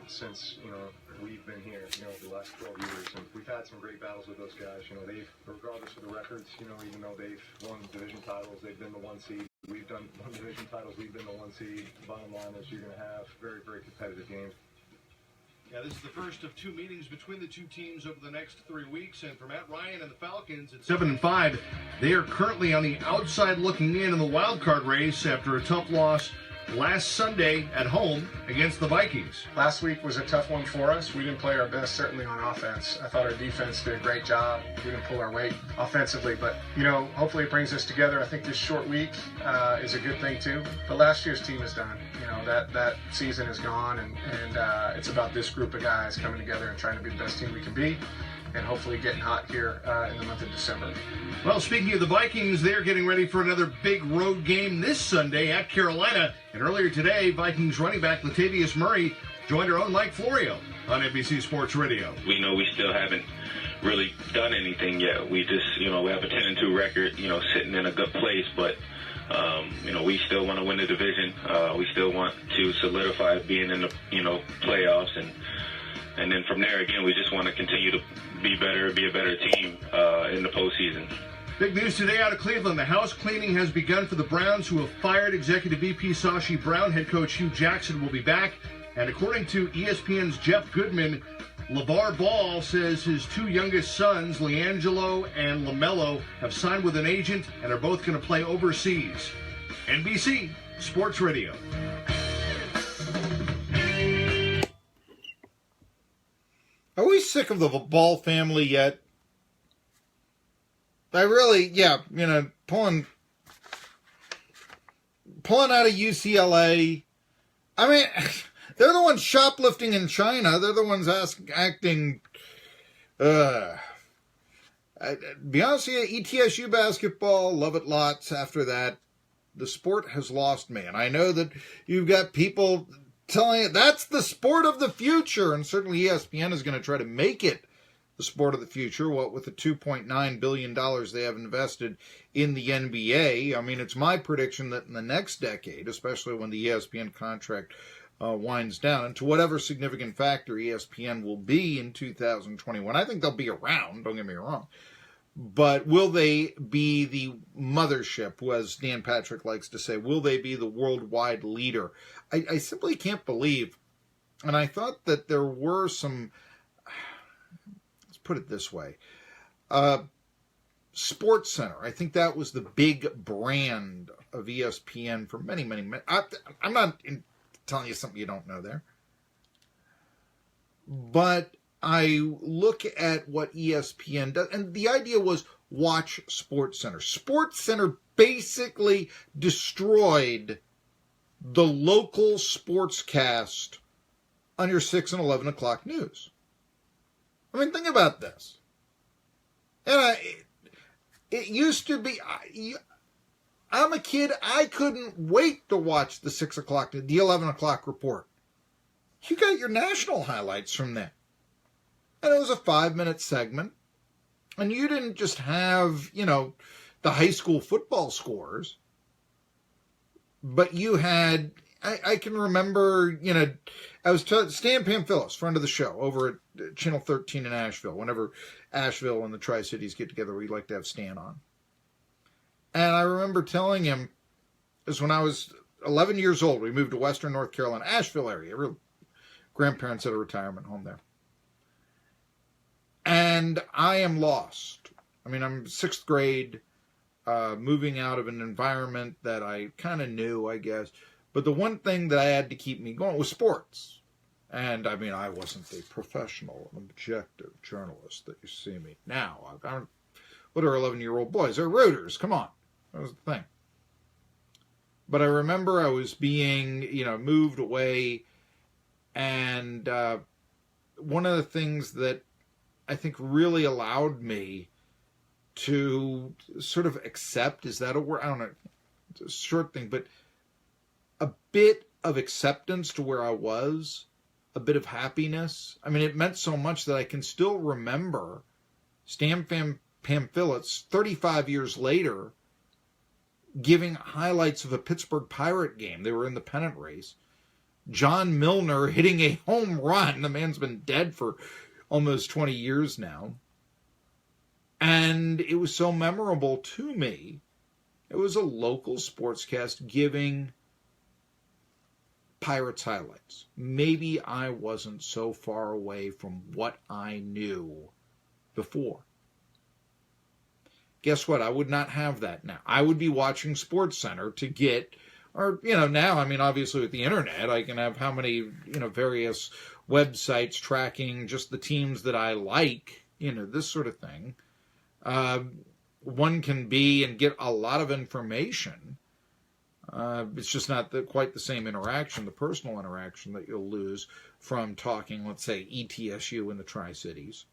since, we've been here, the last 12 years, and we've had some great battles with those guys. They've, regardless of the records, even though they've won division titles, they've been the one seed. We've won division titles, we've been the one seed. Bottom line is you're going to have very, very competitive games. Yeah, this is the first of two meetings between the two teams over the next 3 weeks, and for Matt Ryan and the Falcons, at 7-5, they are currently on the outside looking in the wild card race after a tough loss last Sunday at home against the Vikings. Last week was a tough one for us. We didn't play our best, certainly on offense. I thought our defense did a great job. We didn't pull our weight offensively, but, hopefully it brings us together. I think this short week is a good thing, too. But last year's team is done. That season is gone, and it's about this group of guys coming together and trying to be the best team we can be, and hopefully getting hot here in the month of December. Well, speaking of the Vikings, they're getting ready for another big road game this Sunday at Carolina. And earlier today, Vikings running back Latavius Murray joined our own Mike Florio on NBC Sports Radio. We know we still haven't really done anything yet. We just, we have a 10-2 record, sitting in a good place, but we still want to win the division. We still want to solidify being in the, playoffs. And then from there, again, we just want to continue to be better, be a better team in the postseason. Big news today out of Cleveland. The house cleaning has begun for the Browns, who have fired Executive VP Sashi Brown. Head coach Hugh Jackson will be back. And according to ESPN's Jeff Goodman, LeVar Ball says his two youngest sons, LeAngelo and LaMelo, have signed with an agent and are both going to play overseas. NBC Sports Radio. Are we sick of the Ball family yet? I really, pulling out of UCLA. I mean, they're the ones shoplifting in China. They're the ones acting. Be honest with you, ETSU basketball, love it lots. After that, the sport has lost me. And I know that you've got people telling you that's the sport of the future. And certainly ESPN is going to try to make it the sport of the future, what with the $2.9 billion they have invested in the NBA. I mean, it's my prediction that in the next decade, especially when the ESPN contract winds down, and to whatever significant factor ESPN will be in 2021, I think they'll be around, don't get me wrong. But will they be the mothership, as Dan Patrick likes to say? Will they be the worldwide leader? I simply can't believe, and I thought that there were some, put it this way, Sports Center. I think that was the big brand of ESPN for many, many. I'm not telling you something you don't know there, but I look at what ESPN does, and the idea was watch Sports Center. Sports Center basically destroyed the local sportscast on your 6 and 11 o'clock news. I mean, think about this. And it used to be, I'm a kid, I couldn't wait to watch the 6 o'clock, the 11 o'clock report. You got your national highlights from that. And it was a 5-minute segment. And you didn't just have, the high school football scores. But you had, I can remember, I was Stan Pamphilis, friend of the show, over at Channel 13 in Asheville. Whenever Asheville and the Tri-Cities get together, we like to have Stan on. And I remember telling him, this when I was 11 years old, we moved to Western North Carolina, Asheville area. Real grandparents had a retirement home there. And I am lost. I mean, I'm 6th grade, moving out of an environment that I kind of knew, I guess. But the one thing that I had to keep me going was sports. And, I mean, I wasn't a professional, objective journalist that you see me now. What are 11-year-old boys? They're rooters. Come on. That was the thing. But I remember I was being, moved away. And one of the things that I think really allowed me to sort of accept, is that a word? I don't know. It's a short thing, but a bit of acceptance to where I was, a bit of happiness. I mean, it meant so much that I can still remember Stan Pamphilis, 35 years later, giving highlights of a Pittsburgh Pirate game. They were in the pennant race, John Milner hitting a home run. The man's been dead for almost 20 years now. And it was so memorable to me. It was a local sportscast giving Pirates highlights. Maybe I wasn't so far away from what I knew before. Guess what? I would not have that now. I would be watching SportsCenter to get, or, now, obviously with the internet, I can have how many, various websites tracking just the teams that I like, this sort of thing. One can be and get a lot of information. It's just not quite the same interaction, the personal interaction that you'll lose from talking, let's say, ETSU in the Tri-Cities.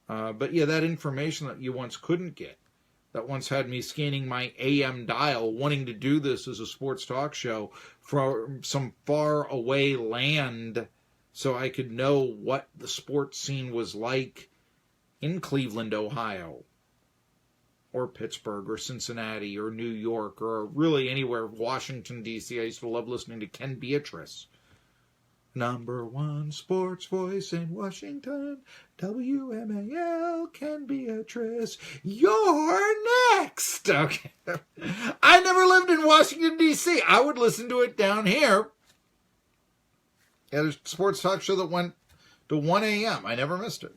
But yeah, that information that you once couldn't get, that once had me scanning my AM dial, wanting to do this as a sports talk show from some far away land so I could know what the sports scene was like in Cleveland, Ohio, or Pittsburgh, or Cincinnati, or New York, or really anywhere, Washington, D.C. I used to love listening to Ken Beatrice. #1 sports voice in Washington, WMAL, Ken Beatrice. You're next! Okay. I never lived in Washington, D.C. I would listen to it down here. Yeah, there's a sports talk show that went to 1 a.m. I never missed it.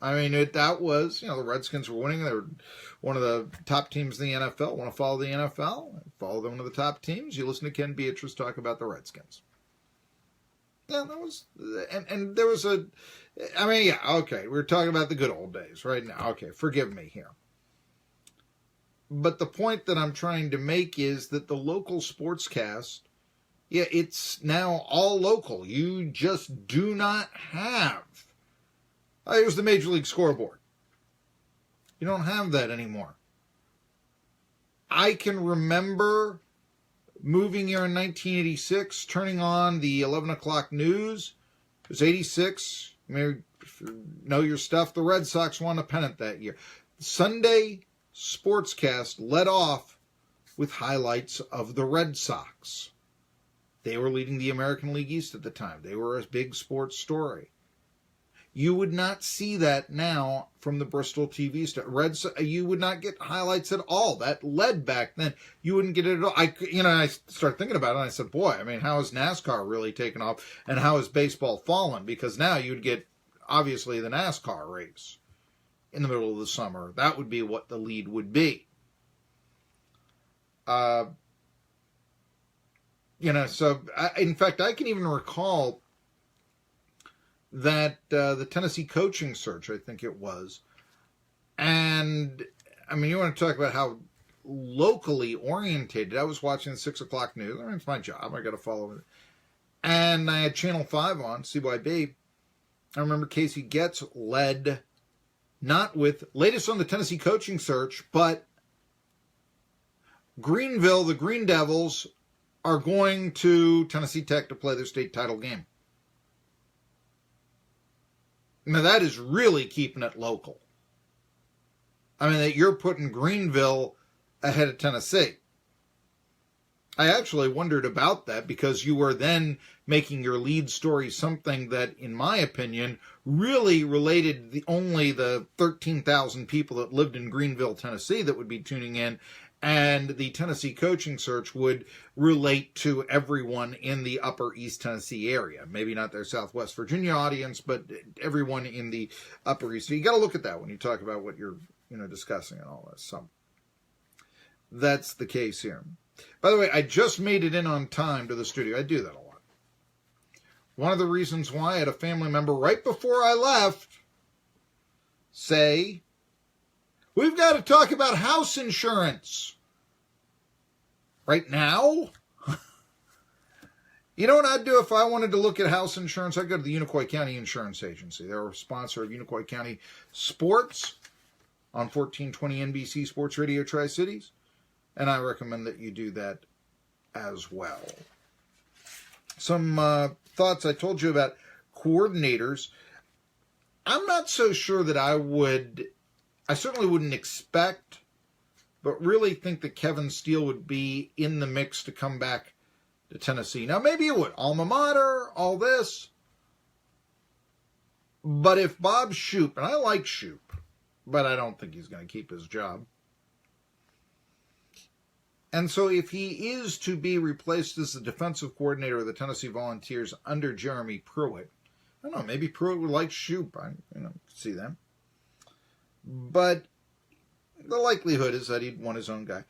That was, the Redskins were winning. They were one of the top teams in the NFL. Want to follow the NFL? Follow one of the top teams. You listen to Ken Beatrice talk about the Redskins. Yeah, that was, and there was okay, we're talking about the good old days right now. Okay, forgive me here. But the point that I'm trying to make is that the local sportscast, it's now all local. You just do not have. Here's the Major League Scoreboard. You don't have that anymore. I can remember moving here in 1986, turning on the 11 o'clock news. It was 86. If you know your stuff, the Red Sox won a pennant that year. Sunday sportscast led off with highlights of the Red Sox. They were leading the American League East at the time. They were a big sports story. You would not see that now from the Bristol TV station. You would not get highlights at all. That led back then. You wouldn't get it at all. I started thinking about it, and I said, boy, how has NASCAR really taken off, and how has baseball fallen? Because now you'd get, obviously, the NASCAR race in the middle of the summer. That would be what the lead would be. In fact, I can even recall that the Tennessee coaching search, I think it was. And, you want to talk about how locally orientated. I was watching the 6 o'clock news. It's my job. I got to follow it. And I had Channel 5 on, CYB. I remember Casey Getz led, not with latest on the Tennessee coaching search, but Greenville, the Green Devils, are going to Tennessee Tech to play their state title game. Now, that is really keeping it local. That you're putting Greenville ahead of Tennessee. I actually wondered about that because you were then making your lead story something that, in my opinion, really related only the 13,000 people that lived in Greenville, Tennessee that would be tuning in. And the Tennessee coaching search would relate to everyone in the upper East Tennessee area. Maybe not their Southwest Virginia audience, but everyone in the upper East. So you got to look at that when you talk about what you're, discussing and all this. So that's the case here. By the way, I just made it in on time to the studio. I do that a lot. One of the reasons why I had a family member right before I left say, we've got to talk about house insurance. Right now? You know what I'd do if I wanted to look at house insurance? I'd go to the Unicoi County Insurance Agency. They're a sponsor of Unicoi County Sports on 1420 NBC Sports Radio Tri-Cities. And I recommend that you do that as well. Some thoughts I told you about coordinators. I'm not so sure that I certainly wouldn't expect, but really think that Kevin Steele would be in the mix to come back to Tennessee. Now, maybe you would. Alma mater, all this. But if Bob Shoop, and I like Shoop, but I don't think he's going to keep his job. And so if he is to be replaced as the defensive coordinator of the Tennessee Volunteers under Jeremy Pruitt, I don't know, maybe Pruitt would like Shoop. I see that. But the likelihood is that he'd want his own guy.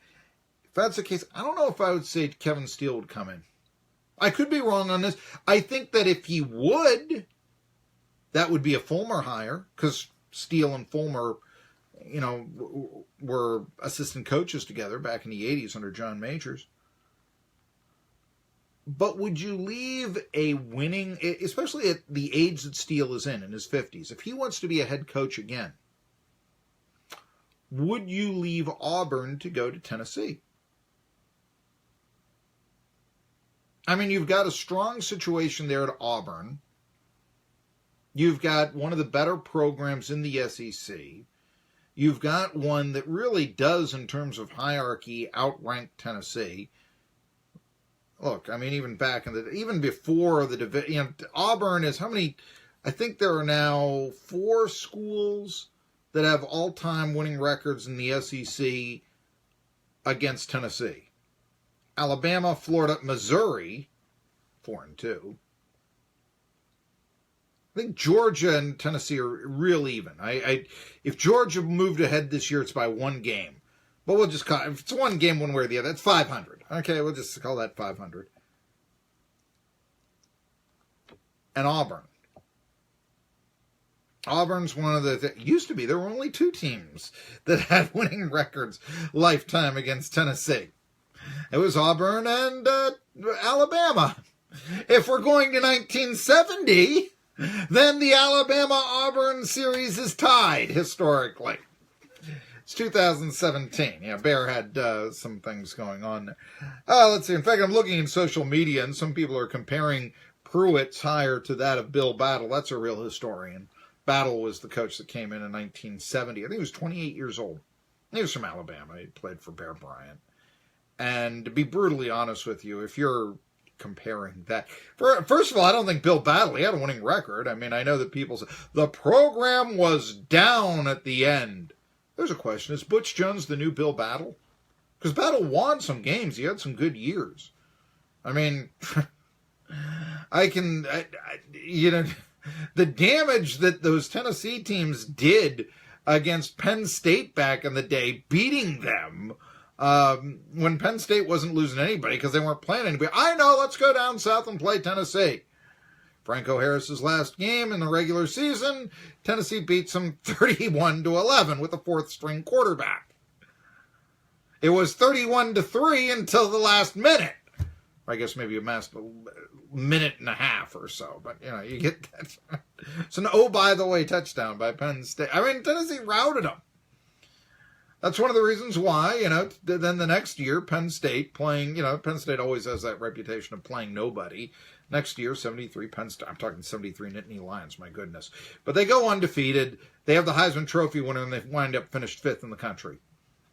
If that's the case, I don't know if I would say Kevin Steele would come in. I could be wrong on this. I think that if he would, that would be a Fulmer hire, because Steele and Fulmer, were assistant coaches together back in the 80s under John Majors. But would you leave a winning, especially at the age that Steele is in his 50s, if he wants to be a head coach again, would you leave Auburn to go to Tennessee? I mean, you've got a strong situation there at Auburn. You've got one of the better programs in the SEC. You've got one that really does, in terms of hierarchy, outrank Tennessee. Look, I mean, even before the division, Auburn is how many? I think there are now 4 schools that have all-time winning records in the SEC against Tennessee. Alabama, Florida, Missouri, 4-2. I think Georgia and Tennessee are real even. If Georgia moved ahead this year, it's by 1 game. But we'll just call it, if it's 1 game one way or the other, that's 500. Okay, we'll just call that 500. And Auburn. Auburn's one of the, used to be, there were only 2 teams that had winning records lifetime against Tennessee. It was Auburn and Alabama. If we're going to 1970, then the Alabama-Auburn series is tied historically. It's 2017. Yeah, Bear had some things going on there. Let's see. In fact, I'm looking in social media, and some people are comparing Pruitt's hire to that of Bill Battle. That's a real historian. Battle was the coach that came in 1970. I think he was 28 years old. He was from Alabama. He played for Bear Bryant. And to be brutally honest with you, if you're comparing that, first of all, I don't think Bill Battle, he had a winning record. I mean, I know that people say the program was down at the end. There's a question. Is Butch Jones the new Bill Battle? Because Battle won some games. He had some good years. I mean, the damage that those Tennessee teams did against Penn State back in the day, beating them when Penn State wasn't losing anybody because they weren't playing anybody. I know, let's go down south and play Tennessee. Franco Harris's last game in the regular season, Tennessee beats them 31-11 with a 4th-string quarterback. It was 31-3 until the last minute. I guess maybe a minute and a half or so, but you get that. It's an by the way touchdown by Penn State. I mean, Tennessee routed them. That's one of the reasons why, then the next year, Penn State playing, Penn State always has that reputation of playing nobody. Next year, 73 Penn State, I'm talking 73 Nittany Lions, my goodness. But they go undefeated. They have the Heisman Trophy winner, and they wind up finished 5th in the country.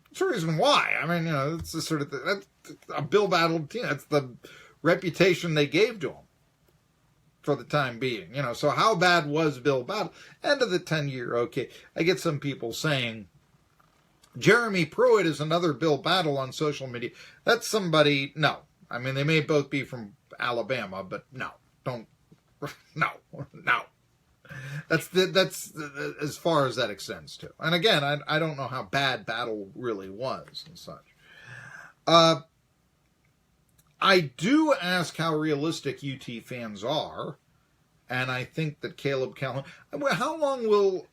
That's the reason why. I mean, it's the sort of, that's a Bill Battle team. That's the reputation they gave to him for the time being. So how bad was Bill Battle? End of the 10-year, okay. I get some people saying, Jeremy Pruitt is another Bill Battle on social media. That's somebody, no. I mean, they may both be from Alabama, but no. No. That's as far as that extends to. And again, I don't know how bad Battle really was and such. I do ask how realistic UT fans are, and I think that Caleb Calhoun, how long will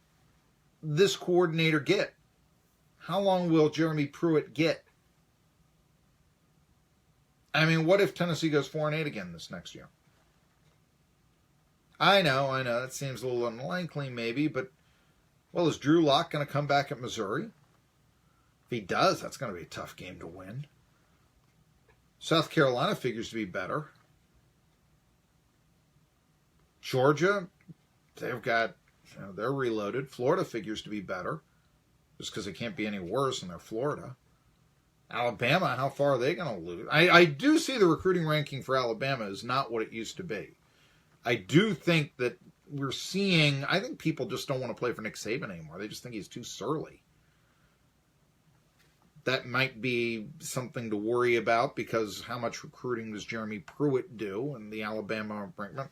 this coordinator get? How long will Jeremy Pruitt get? I mean, what if Tennessee goes 4-8 again this next year? I know, it seems a little unlikely maybe, but, well, is Drew Lock going to come back at Missouri? If he does, that's going to be a tough game to win. South Carolina figures to be better. Georgia, they've got, they're reloaded. Florida figures to be better, just because it can't be any worse, and they're Florida. Alabama, how far are they going to lose? I do see the recruiting ranking for Alabama is not what it used to be. I do think that I think people just don't want to play for Nick Saban anymore. They just think he's too surly. That might be something to worry about, because how much recruiting does Jeremy Pruitt do in the Alabama appointment?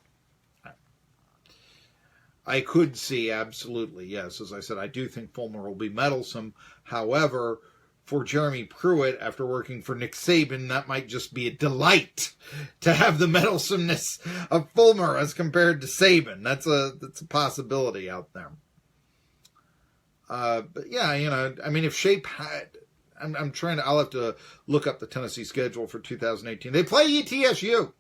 I could see, absolutely, yes. As I said, I do think Fulmer will be meddlesome. However, for Jeremy Pruitt, after working for Nick Saban, that might just be a delight to have the meddlesomeness of Fulmer as compared to Saban. That's a possibility out there. But yeah, I mean, if Shape had... I'll have to look up the Tennessee schedule for 2018. They play ETSU.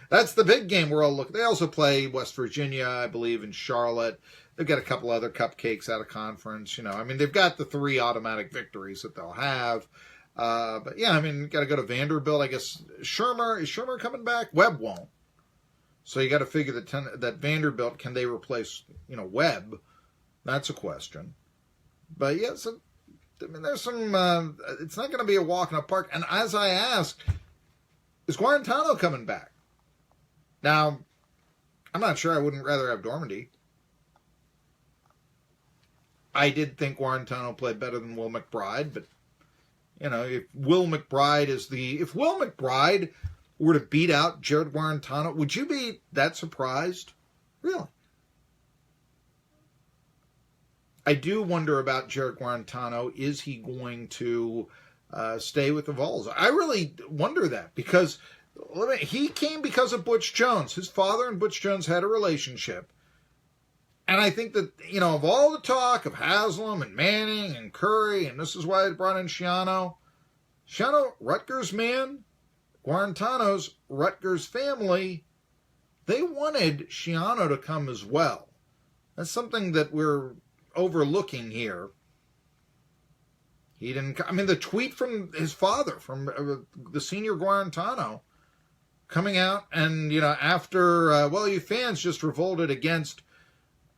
That's the big game we're all looking. They also play West Virginia, I believe, in Charlotte. They've got a couple other cupcakes out of conference. I mean, they've got the 3 automatic victories that they'll have. But yeah, I mean, got to go to Vanderbilt. I guess is Shermer coming back? Webb won't. So you got to figure that Vanderbilt, can they replace, Webb? That's a question. But yeah, so, I mean, there's some, it's not going to be a walk in the park. And as I asked, is Guarantano coming back? Now, I'm not sure. I wouldn't rather have Dormandy. I did think Guarantano played better than Will McBride, but, if Will McBride were to beat out Jared Guarantano, would you be that surprised? Really? I do wonder about Jared Guarantano. Is he going to stay with the Vols? I really wonder that, because he came because of Butch Jones. His father and Butch Jones had a relationship. And I think that, of all the talk of Haslam and Manning and Curry, and this is why they brought in Schiano, Rutgers man, Guarantano's Rutgers family, they wanted Schiano to come as well. That's something that we're overlooking here. He didn't. I mean, the tweet from his father, from the senior Guarantano, coming out and after you fans just revolted against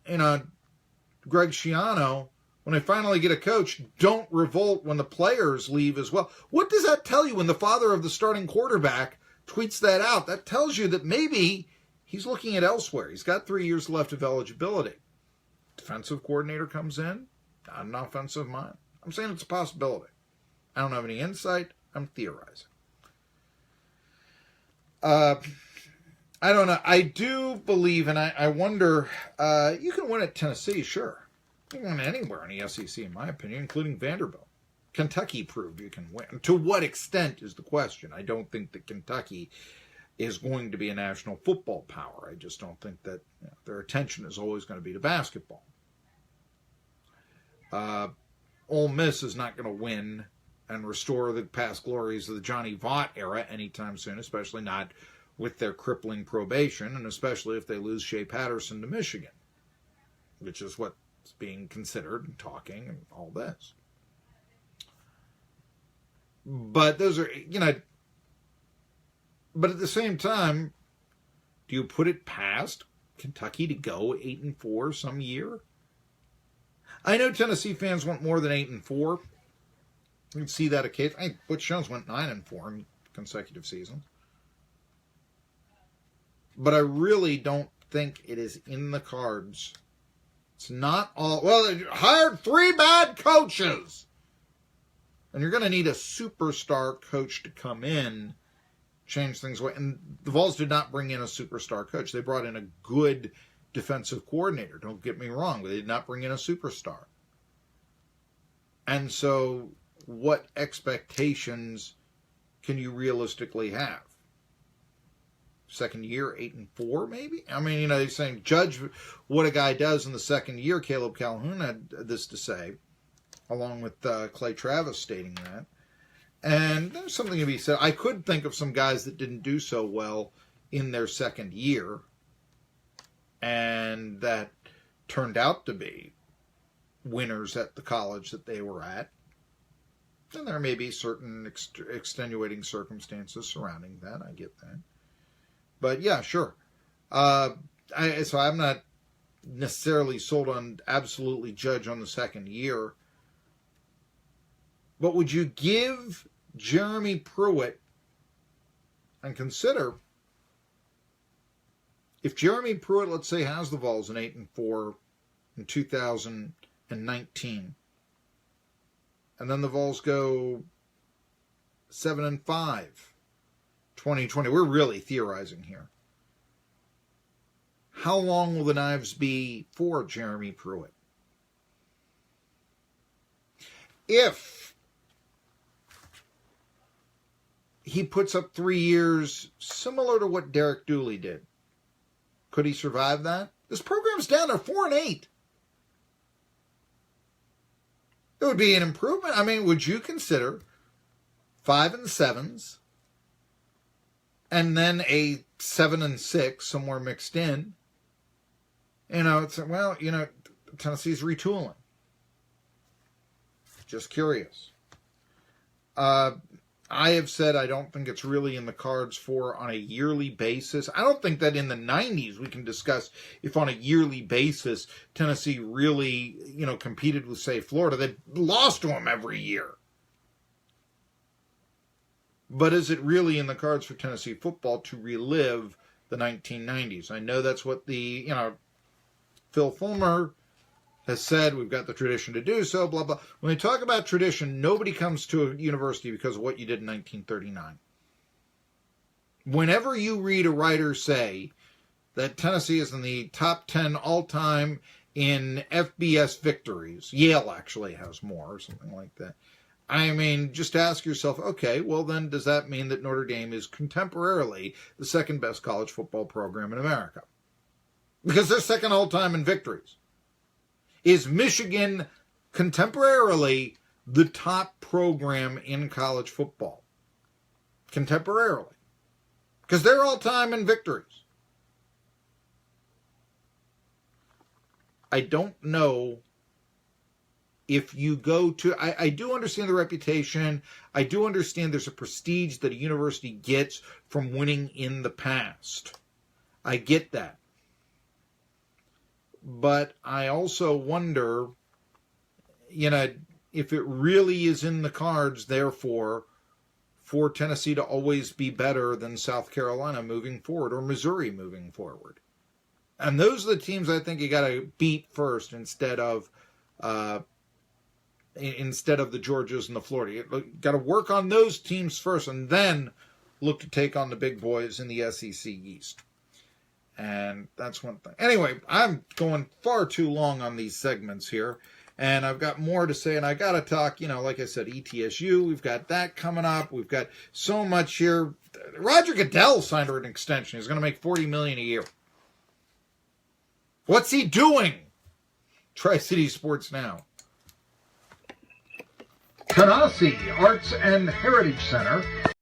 Greg Schiano. When they finally get a coach, don't revolt when the players leave as well. What does that tell you when the father of the starting quarterback tweets that out? That tells you that maybe he's looking at elsewhere. He's got 3 years left of eligibility. Defensive coordinator comes in, not an offensive mind. I'm saying it's a possibility. I don't have any insight. I'm theorizing. I don't know. I do believe, and I wonder, you can win at Tennessee, sure. You can win anywhere in the SEC, in my opinion, including Vanderbilt. Kentucky proved you can win. To what extent is the question? I don't think that Kentucky is going to be a national football power. I just don't think that their attention is always going to be to basketball. Ole Miss is not going to win and restore the past glories of the Johnny Vaught era anytime soon, especially not with their crippling probation, and especially if they lose Shea Patterson to Michigan, which is what's being considered and talking and all this. But those are, but at the same time, do you put it past Kentucky to go 8-4 some year? I know Tennessee fans want more than 8-4. You can see that occasionally. I think Butch Jones went 9-4 in consecutive seasons. But I really don't think it is in the cards. It's not all... Well, they hired 3 bad coaches. And you're going to need a superstar coach to come in, change things away. And the Vols did not bring in a superstar coach. They brought in a good defensive coordinator. Don't get me wrong. But they did not bring in a superstar. And so what expectations can you realistically have? Second year, 8-4, maybe? I mean, they're saying judge what a guy does in the second year. Caleb Calhoun had this to say, along with Clay Travis stating that. And there's something to be said. I could think of some guys that didn't do so well in their second year, and that turned out to be winners at the college that they were at. And there may be certain extenuating circumstances surrounding that. I get that. But yeah, sure. So I'm not necessarily sold on absolutely judge on the second year. But would you give Jeremy Pruitt, and consider if Jeremy Pruitt, let's say, has the Vols in 8-4 in 2019, and then the Vols go 7-5, 2020. We're really theorizing here. How long will the knives be for Jeremy Pruitt? If he puts up 3 years similar to what Derek Dooley did, could he survive that? This program's down to 4-8. It would be an improvement. I mean, would you consider 5-7s and then a 7-6 somewhere mixed in? It's Tennessee's retooling. Just curious. I have said I don't think it's really in the cards for on a yearly basis. I don't think that in the 90s we can discuss if on a yearly basis Tennessee really, competed with, say, Florida. They lost to them every year. But is it really in the cards for Tennessee football to relive the 1990s? I know that's what the, Phil Fulmer has said. We've got the tradition to do so, blah, blah. When they talk about tradition, nobody comes to a university because of what you did in 1939. Whenever you read a writer say that Tennessee is in the top 10 all-time in FBS victories, Yale actually has more or something like that. I mean, just ask yourself, okay, well then does that mean that Notre Dame is contemporarily the second best college football program in America? Because they're second all-time in victories. Is Michigan contemporarily the top program in college football? Contemporarily. Because they're all-time in victories. I don't know if you go to... I do understand the reputation. I do understand there's a prestige that a university gets from winning in the past. I get that. But I also wonder, if it really is in the cards, therefore, for Tennessee to always be better than South Carolina moving forward or Missouri moving forward. And those are the teams I think you got to beat first instead of the Georgias and the Florida. You got to work on those teams first and then look to take on the big boys in the SEC East. And that's one thing. Anyway, I'm going far too long on these segments here. And I've got more to say. And I got to talk, like I said, ETSU. We've got that coming up. We've got so much here. Roger Goodell signed an extension. He's going to make $40 million a year. What's he doing? Tri-City Sports Now. Canarsie Arts and Heritage Center